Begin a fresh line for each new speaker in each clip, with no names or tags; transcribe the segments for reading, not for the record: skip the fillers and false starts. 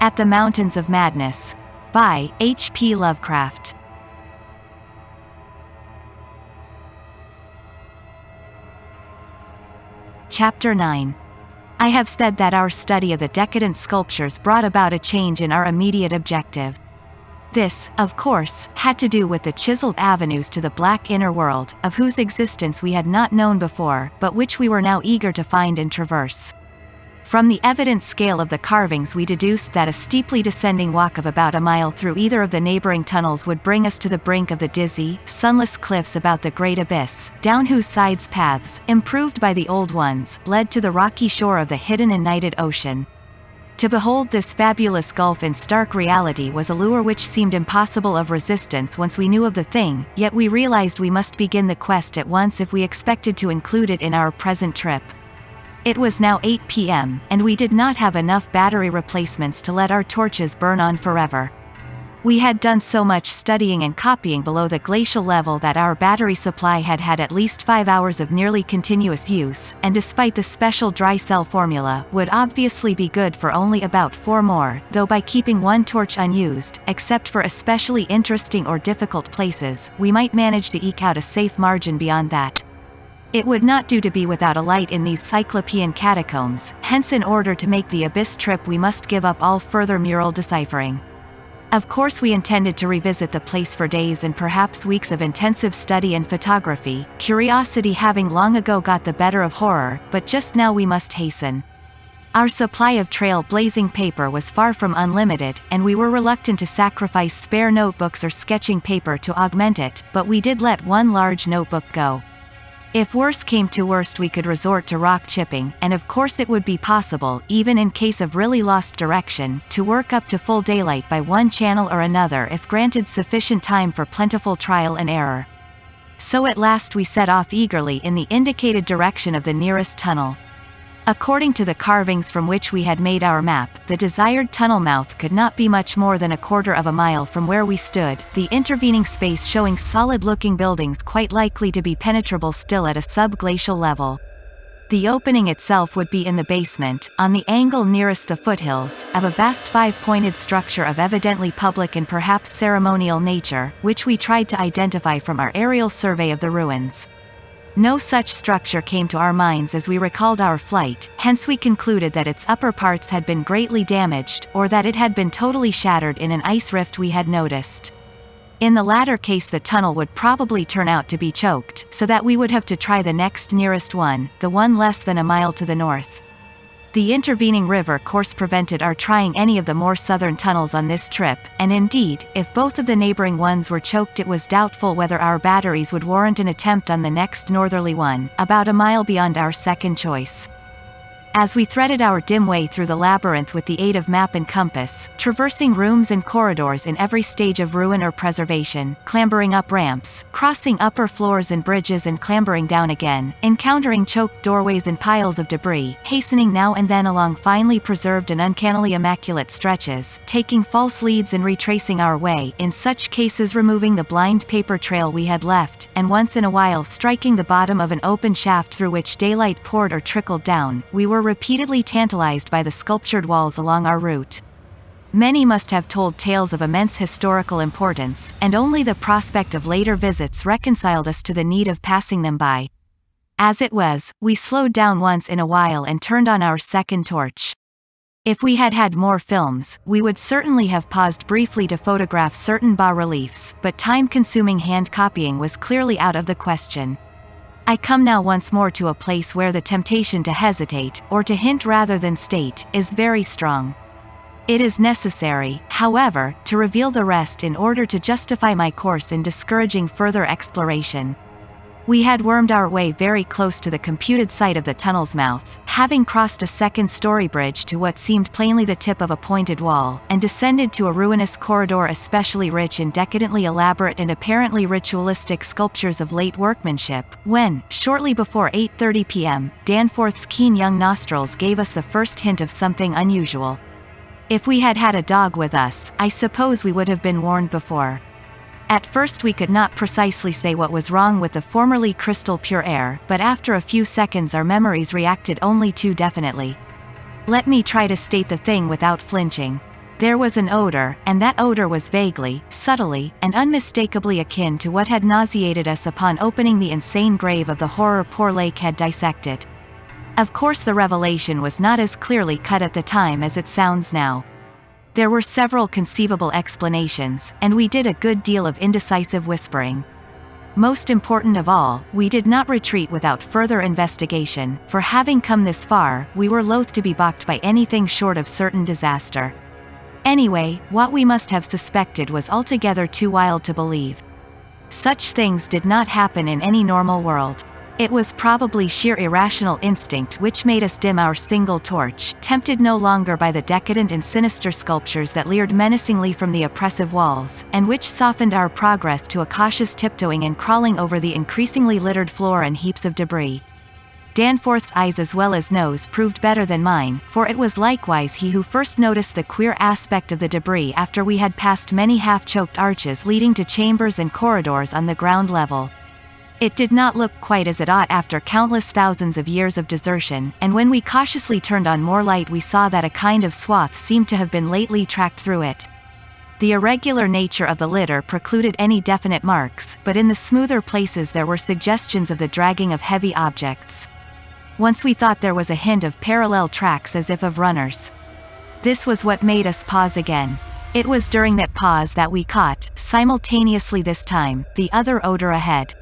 At the Mountains of Madness. By H.P. Lovecraft. Chapter 9. I have said that our study of the decadent sculptures brought about a change in our immediate objective. This, of course, had to do with the chiseled avenues to the black inner world, of whose existence we had not known before, but which we were now eager to find and traverse. From the evident scale of the carvings we deduced that a steeply descending walk of about a mile through either of the neighboring tunnels would bring us to the brink of the dizzy, sunless cliffs about the great abyss, down whose sides paths, improved by the old ones, led to the rocky shore of the hidden and nighted ocean. To behold this fabulous gulf in stark reality was a lure which seemed impossible of resistance once we knew of the thing, yet we realized we must begin the quest at once if we expected to include it in our present trip. It was now 8 p.m., and we did not have enough battery replacements to let our torches burn on forever. We had done so much studying and copying below the glacial level that our battery supply had had at least 5 hours of nearly continuous use, and despite the special dry cell formula, would obviously be good for only about 4 more, though by keeping one torch unused, except for especially interesting or difficult places, we might manage to eke out a safe margin beyond that. It would not do to be without a light in these cyclopean catacombs, hence in order to make the abyss trip we must give up all further mural deciphering. Of course we intended to revisit the place for days and perhaps weeks of intensive study and photography, curiosity having long ago got the better of horror, but just now we must hasten. Our supply of trail-blazing paper was far from unlimited, and we were reluctant to sacrifice spare notebooks or sketching paper to augment it, but we did let one large notebook go. If worst came to worst we could resort to rock chipping, and of course it would be possible, even in case of really lost direction, to work up to full daylight by one channel or another if granted sufficient time for plentiful trial and error. So at last we set off eagerly in the indicated direction of the nearest tunnel. According to the carvings from which we had made our map, the desired tunnel mouth could not be much more than a quarter of a mile from where we stood, the intervening space showing solid-looking buildings quite likely to be penetrable still at a sub-glacial level. The opening itself would be in the basement, on the angle nearest the foothills, of a vast 5-pointed structure of evidently public and perhaps ceremonial nature, which we tried to identify from our aerial survey of the ruins. No such structure came to our minds as we recalled our flight, hence we concluded that its upper parts had been greatly damaged, or that it had been totally shattered in an ice rift we had noticed. In the latter case the tunnel would probably turn out to be choked, so that we would have to try the next nearest one, the one less than a mile to the north. The intervening river course prevented our trying any of the more southern tunnels on this trip, and indeed, if both of the neighboring ones were choked it was doubtful whether our batteries would warrant an attempt on the next northerly one, about a mile beyond our second choice. As we threaded our dim way through the labyrinth with the aid of map and compass, traversing rooms and corridors in every stage of ruin or preservation, clambering up ramps, crossing upper floors and bridges and clambering down again, encountering choked doorways and piles of debris, hastening now and then along finely preserved and uncannily immaculate stretches, taking false leads and retracing our way, in such cases removing the blind paper trail we had left, and once in a while striking the bottom of an open shaft through which daylight poured or trickled down, we were repeatedly tantalized by the sculptured walls along our route. Many must have told tales of immense historical importance, and only the prospect of later visits reconciled us to the need of passing them by. As it was, we slowed down once in a while and turned on our second torch. If we had had more films, we would certainly have paused briefly to photograph certain bas-reliefs, but time-consuming hand copying was clearly out of the question. I come now once more to a place where the temptation to hesitate, or to hint rather than state, is very strong. It is necessary, however, to reveal the rest in order to justify my course in discouraging further exploration. We had wormed our way very close to the computed site of the tunnel's mouth, having crossed a second-story bridge to what seemed plainly the tip of a pointed wall, and descended to a ruinous corridor especially rich in decadently elaborate and apparently ritualistic sculptures of late workmanship, when, shortly before 8:30 p.m., Danforth's keen young nostrils gave us the first hint of something unusual. If we had had a dog with us, I suppose we would have been warned before. At first we could not precisely say what was wrong with the formerly crystal pure air, but after a few seconds our memories reacted only too definitely. Let me try to state the thing without flinching. There was an odor, and that odor was vaguely, subtly, and unmistakably akin to what had nauseated us upon opening the insane grave of the horror poor Lake had dissected. Of course, the revelation was not as clearly cut at the time as it sounds now. There were several conceivable explanations, and we did a good deal of indecisive whispering. Most important of all, we did not retreat without further investigation, for having come this far, we were loath to be balked by anything short of certain disaster. Anyway, what we must have suspected was altogether too wild to believe. Such things did not happen in any normal world. It was probably sheer irrational instinct which made us dim our single torch, tempted no longer by the decadent and sinister sculptures that leered menacingly from the oppressive walls, and which softened our progress to a cautious tiptoeing and crawling over the increasingly littered floor and heaps of debris. Danforth's eyes as well as nose proved better than mine, for it was likewise he who first noticed the queer aspect of the debris after we had passed many half-choked arches leading to chambers and corridors on the ground level. It did not look quite as it ought after countless thousands of years of desertion, and when we cautiously turned on more light we saw that a kind of swath seemed to have been lately tracked through it. The irregular nature of the litter precluded any definite marks, but in the smoother places there were suggestions of the dragging of heavy objects. Once we thought there was a hint of parallel tracks as if of runners. This was what made us pause again. It was during that pause that we caught, simultaneously this time, the other odor ahead.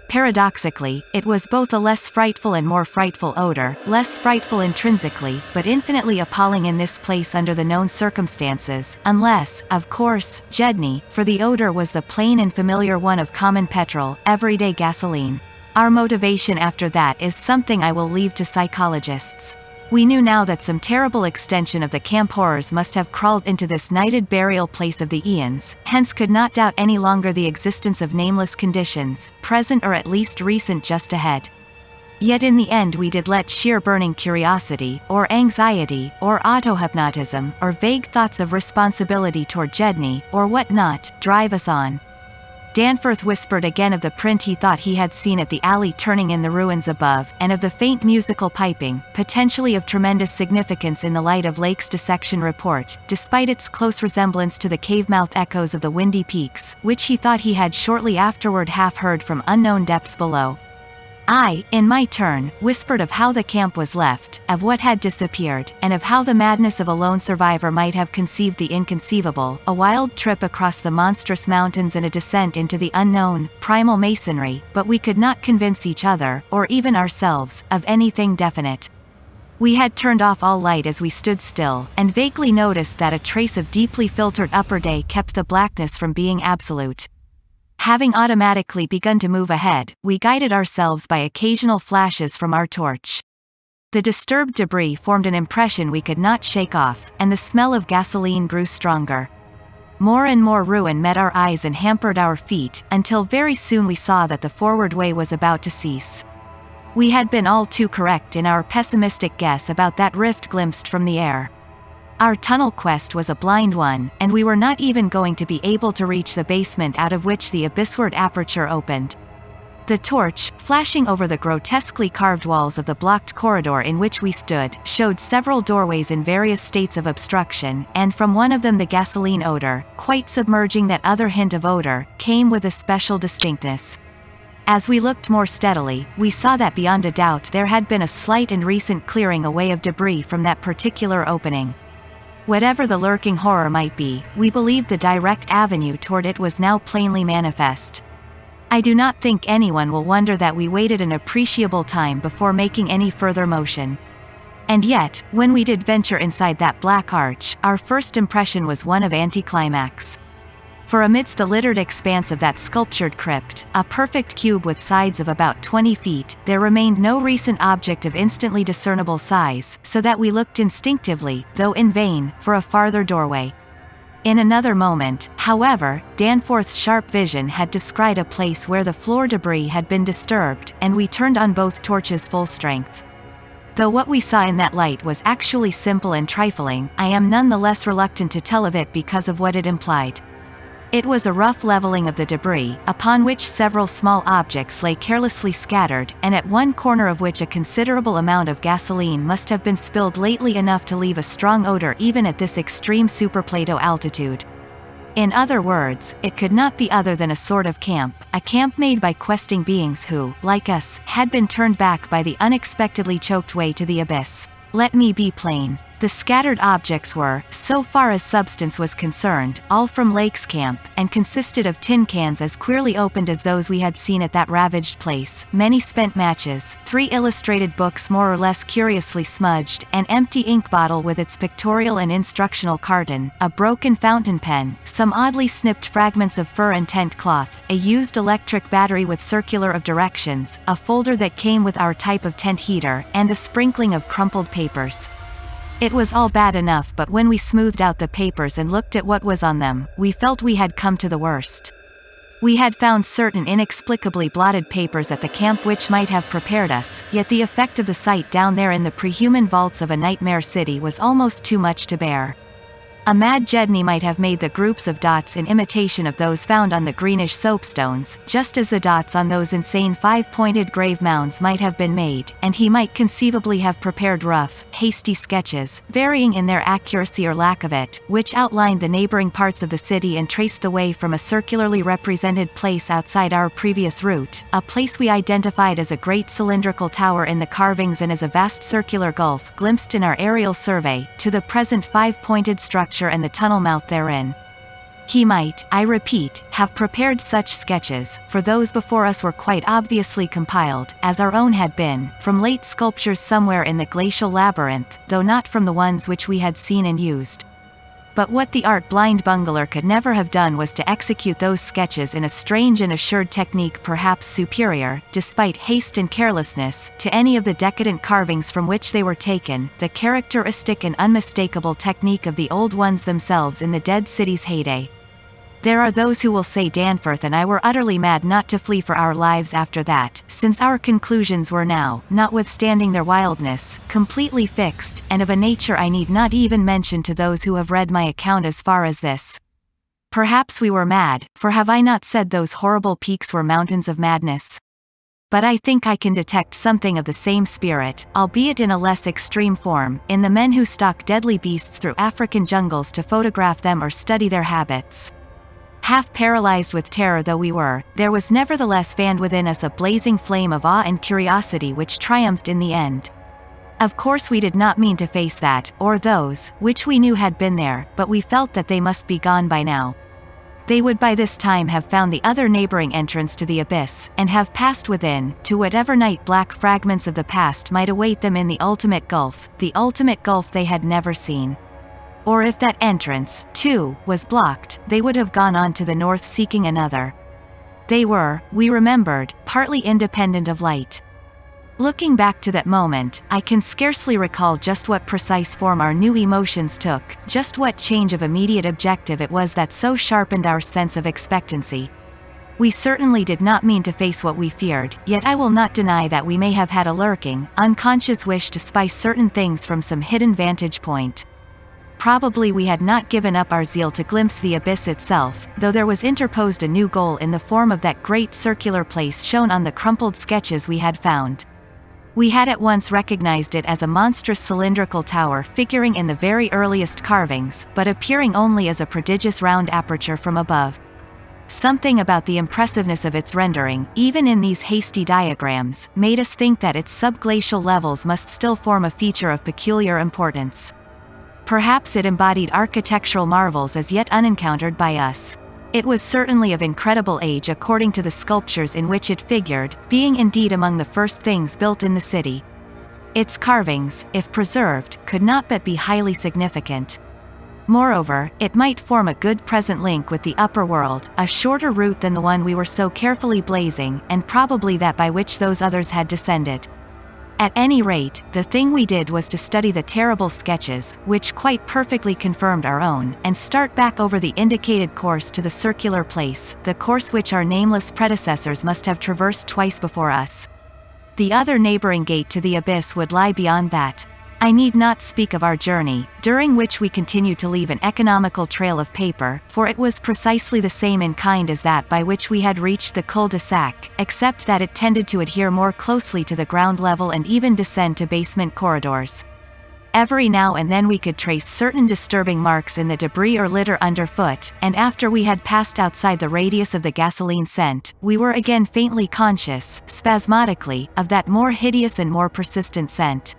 Paradoxically, it was both a less frightful and more frightful odor, less frightful intrinsically, but infinitely appalling in this place under the known circumstances, unless, of course, Jedney, for the odor was the plain and familiar one of common petrol, everyday gasoline. Our motivation after that is something I will leave to psychologists. We knew now that some terrible extension of the camp horrors must have crawled into this nighted burial place of the eons, hence could not doubt any longer the existence of nameless conditions, present or at least recent just ahead. Yet in the end we did let sheer burning curiosity, or anxiety, or auto-hypnotism, or vague thoughts of responsibility toward Jedney, or what not, drive us on. Danforth whispered again of the print he thought he had seen at the alley turning in the ruins above, and of the faint musical piping, potentially of tremendous significance in the light of Lake's dissection report, despite its close resemblance to the cave-mouth echoes of the windy peaks, which he thought he had shortly afterward half heard from unknown depths below. I, in my turn, whispered of how the camp was left, of what had disappeared, and of how the madness of a lone survivor might have conceived the inconceivable, a wild trip across the monstrous mountains and a descent into the unknown, primal masonry, but we could not convince each other, or even ourselves, of anything definite. We had turned off all light as we stood still, and vaguely noticed that a trace of deeply filtered upper day kept the blackness from being absolute. Having automatically begun to move ahead, we guided ourselves by occasional flashes from our torch. The disturbed debris formed an impression we could not shake off, and the smell of gasoline grew stronger. More and more ruin met our eyes and hampered our feet, until very soon we saw that the forward way was about to cease. We had been all too correct in our pessimistic guess about that rift glimpsed from the air. Our tunnel quest was a blind one, and we were not even going to be able to reach the basement out of which the abyssward aperture opened. The torch, flashing over the grotesquely carved walls of the blocked corridor in which we stood, showed several doorways in various states of obstruction, and from one of them the gasoline odor, quite submerging that other hint of odor, came with a special distinctness. As we looked more steadily, we saw that beyond a doubt there had been a slight and recent clearing away of debris from that particular opening. Whatever the lurking horror might be, we believed the direct avenue toward it was now plainly manifest. I do not think anyone will wonder that we waited an appreciable time before making any further motion. And yet, when we did venture inside that black arch, our first impression was one of anticlimax. For amidst the littered expanse of that sculptured crypt, a perfect cube with sides of about 20 feet, there remained no recent object of instantly discernible size, so that we looked instinctively, though in vain, for a farther doorway. In another moment, however, Danforth's sharp vision had descried a place where the floor debris had been disturbed, and we turned on both torches full strength. Though what we saw in that light was actually simple and trifling, I am none the less reluctant to tell of it because of what it implied. It was a rough leveling of the debris, upon which several small objects lay carelessly scattered, and at one corner of which a considerable amount of gasoline must have been spilled lately enough to leave a strong odor even at this extreme superplateau altitude. In other words, it could not be other than a sort of camp, a camp made by questing beings who, like us, had been turned back by the unexpectedly choked way to the abyss. Let me be plain. The scattered objects were, so far as substance was concerned, all from Lake's camp, and consisted of tin cans as queerly opened as those we had seen at that ravaged place, many spent matches, 3 illustrated books more or less curiously smudged, an empty ink bottle with its pictorial and instructional carton, a broken fountain pen, some oddly snipped fragments of fur and tent cloth, a used electric battery with circular of directions, a folder that came with our type of tent heater, and a sprinkling of crumpled papers. It was all bad enough, but when we smoothed out the papers and looked at what was on them, we felt we had come to the worst. We had found certain inexplicably blotted papers at the camp which might have prepared us, yet the effect of the sight down there in the prehuman vaults of a nightmare city was almost too much to bear. A mad Jedney might have made the groups of dots in imitation of those found on the greenish soapstones, just as the dots on those insane 5-pointed grave mounds might have been made, and he might conceivably have prepared rough, hasty sketches, varying in their accuracy or lack of it, which outlined the neighboring parts of the city and traced the way from a circularly represented place outside our previous route, a place we identified as a great cylindrical tower in the carvings and as a vast circular gulf glimpsed in our aerial survey, to the present 5-pointed structure and the tunnel mouth therein. He might, I repeat, have prepared such sketches, for those before us were quite obviously compiled, as our own had been, from late sculptures somewhere in the glacial labyrinth, though not from the ones which we had seen and used. But what the art-blind bungler could never have done was to execute those sketches in a strange and assured technique perhaps superior, despite haste and carelessness, to any of the decadent carvings from which they were taken, the characteristic and unmistakable technique of the old ones themselves in the dead city's heyday. There are those who will say Danforth and I were utterly mad not to flee for our lives after that, since our conclusions were now, notwithstanding their wildness, completely fixed, and of a nature I need not even mention to those who have read my account as far as this. Perhaps we were mad, for have I not said those horrible peaks were mountains of madness? But I think I can detect something of the same spirit, albeit in a less extreme form, in the men who stalk deadly beasts through African jungles to photograph them or study their habits. Half paralyzed with terror though we were, there was nevertheless fanned within us a blazing flame of awe and curiosity which triumphed in the end. Of course we did not mean to face that, or those, which we knew had been there, but we felt that they must be gone by now. They would by this time have found the other neighboring entrance to the abyss, and have passed within, to whatever night-black fragments of the past might await them in the ultimate gulf they had never seen. Or if that entrance, too, was blocked, they would have gone on to the north seeking another. They were, we remembered, partly independent of light. Looking back to that moment, I can scarcely recall just what precise form our new emotions took, just what change of immediate objective it was that so sharpened our sense of expectancy. We certainly did not mean to face what we feared, yet I will not deny that we may have had a lurking, unconscious wish to spy certain things from some hidden vantage point. Probably we had not given up our zeal to glimpse the abyss itself, though there was interposed a new goal in the form of that great circular place shown on the crumpled sketches we had found. We had at once recognized it as a monstrous cylindrical tower figuring in the very earliest carvings, but appearing only as a prodigious round aperture from above. Something about the impressiveness of its rendering, even in these hasty diagrams, made us think that its subglacial levels must still form a feature of peculiar importance. Perhaps it embodied architectural marvels as yet unencountered by us. It was certainly of incredible age according to the sculptures in which it figured, being indeed among the first things built in the city. Its carvings, if preserved, could not but be highly significant. Moreover, it might form a good present link with the upper world, a shorter route than the one we were so carefully blazing, and probably that by which those others had descended. At any rate, the thing we did was to study the terrible sketches, which quite perfectly confirmed our own, and start back over the indicated course to the circular place, the course which our nameless predecessors must have traversed twice before us. The other neighboring gate to the abyss would lie beyond that. I need not speak of our journey, during which we continued to leave an economical trail of paper, for it was precisely the same in kind as that by which we had reached the cul-de-sac, except that it tended to adhere more closely to the ground level and even descend to basement corridors. Every now and then we could trace certain disturbing marks in the debris or litter underfoot, and after we had passed outside the radius of the gasoline scent, we were again faintly conscious, spasmodically, of that more hideous and more persistent scent.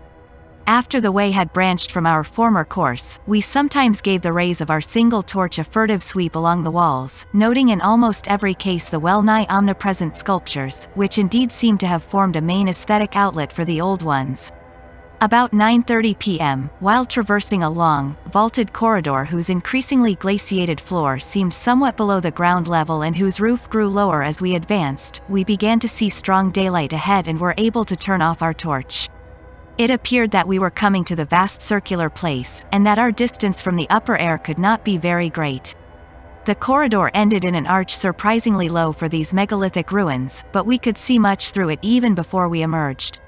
After the way had branched from our former course, we sometimes gave the rays of our single torch a furtive sweep along the walls, noting in almost every case the well-nigh omnipresent sculptures, which indeed seemed to have formed a main aesthetic outlet for the old ones. About 9:30 p.m., while traversing a long, vaulted corridor whose increasingly glaciated floor seemed somewhat below the ground level and whose roof grew lower as we advanced, we began to see strong daylight ahead and were able to turn off our torch. It appeared that we were coming to the vast circular place, and that our distance from the upper air could not be very great. The corridor ended in an arch surprisingly low for these megalithic ruins, but we could see much through it even before we emerged.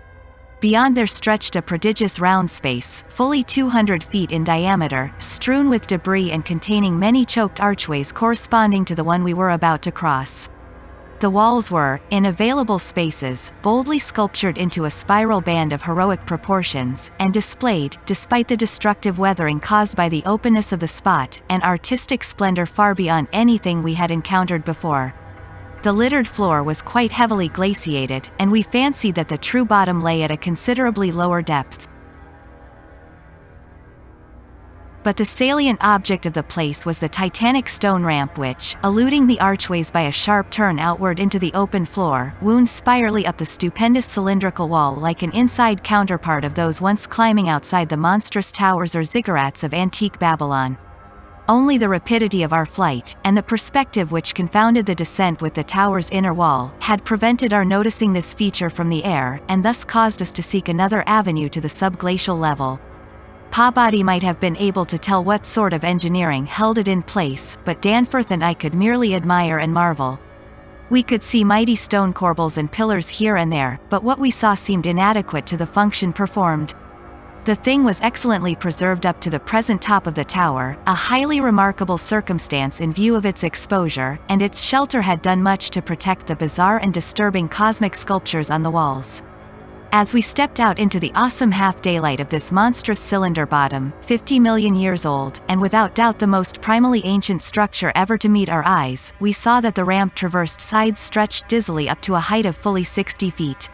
Beyond there stretched a prodigious round space, fully 200 feet in diameter, strewn with debris and containing many choked archways corresponding to the one we were about to cross. The walls were, in available spaces, boldly sculptured into a spiral band of heroic proportions, and displayed, despite the destructive weathering caused by the openness of the spot, an artistic splendor far beyond anything we had encountered before. The littered floor was quite heavily glaciated, and we fancied that the true bottom lay at a considerably lower depth. But the salient object of the place was the titanic stone ramp which, eluding the archways by a sharp turn outward into the open floor, wound spirally up the stupendous cylindrical wall like an inside counterpart of those once climbing outside the monstrous towers or ziggurats of antique Babylon. Only the rapidity of our flight, and the perspective which confounded the descent with the tower's inner wall, had prevented our noticing this feature from the air, and thus caused us to seek another avenue to the subglacial level. Pabody might have been able to tell what sort of engineering held it in place, but Danforth and I could merely admire and marvel. We could see mighty stone corbels and pillars here and there, but what we saw seemed inadequate to the function performed. The thing was excellently preserved up to the present top of the tower, a highly remarkable circumstance in view of its exposure, and its shelter had done much to protect the bizarre and disturbing cosmic sculptures on the walls. As we stepped out into the awesome half-daylight of this monstrous cylinder bottom, 50 million years old, and without doubt the most primally ancient structure ever to meet our eyes, we saw that the ramp traversed sides stretched dizzily up to a height of fully 60 feet.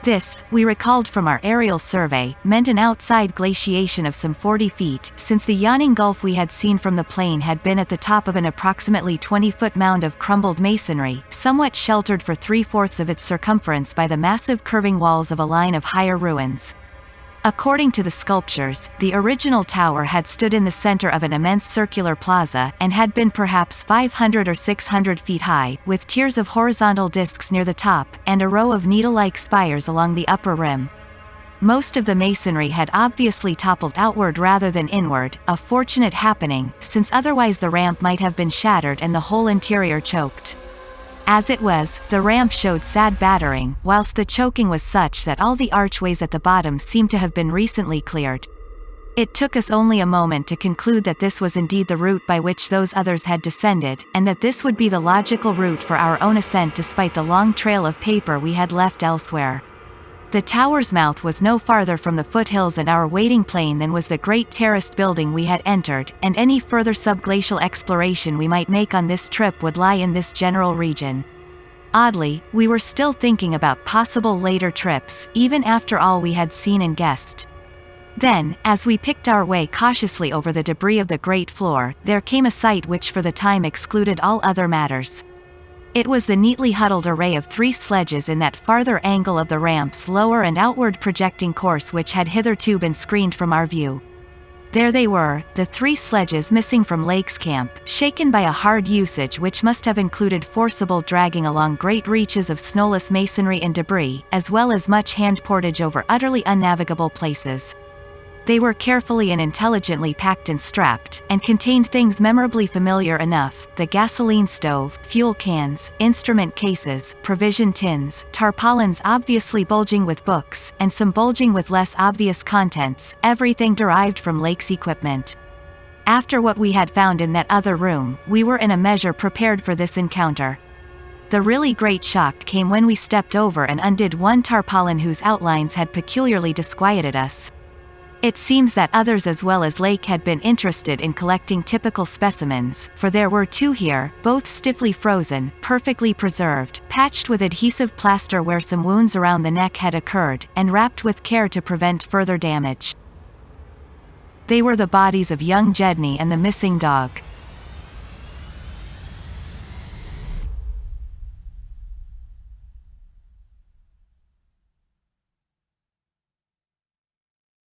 This, we recalled from our aerial survey, meant an outside glaciation of some 40 feet, since the yawning gulf we had seen from the plain had been at the top of an approximately 20-foot mound of crumbled masonry, somewhat sheltered for 3/4 of its circumference by the massive curving walls of a line of higher ruins. According to the sculptures, the original tower had stood in the center of an immense circular plaza, and had been perhaps 500 or 600 feet high, with tiers of horizontal discs near the top, and a row of needle-like spires along the upper rim. Most of the masonry had obviously toppled outward rather than inward, a fortunate happening, since otherwise the ramp might have been shattered and the whole interior choked. As it was, the ramp showed sad battering, whilst the choking was such that all the archways at the bottom seemed to have been recently cleared. It took us only a moment to conclude that this was indeed the route by which those others had descended, and that this would be the logical route for our own ascent despite the long trail of paper we had left elsewhere. The tower's mouth was no farther from the foothills and our waiting plain than was the great terraced building we had entered, and any further subglacial exploration we might make on this trip would lie in this general region. Oddly, we were still thinking about possible later trips, even after all we had seen and guessed. Then, as we picked our way cautiously over the debris of the great floor, there came a sight which for the time excluded all other matters. It was the neatly huddled array of 3 sledges in that farther angle of the ramp's lower and outward projecting course which had hitherto been screened from our view. There they were, the 3 sledges missing from Lake's camp, shaken by a hard usage which must have included forcible dragging along great reaches of snowless masonry and debris, as well as much hand portage over utterly unnavigable places. They were carefully and intelligently packed and strapped, and contained things memorably familiar enough: the gasoline stove, fuel cans, instrument cases, provision tins, tarpaulins obviously bulging with books, and some bulging with less obvious contents, everything derived from Lake's equipment. After what we had found in that other room, we were in a measure prepared for this encounter. The really great shock came when we stepped over and undid one tarpaulin whose outlines had peculiarly disquieted us. It seems that others as well as Lake had been interested in collecting typical specimens, for there were two here, both stiffly frozen, perfectly preserved, patched with adhesive plaster where some wounds around the neck had occurred, and wrapped with care to prevent further damage. They were the bodies of young Jedney and the missing dog.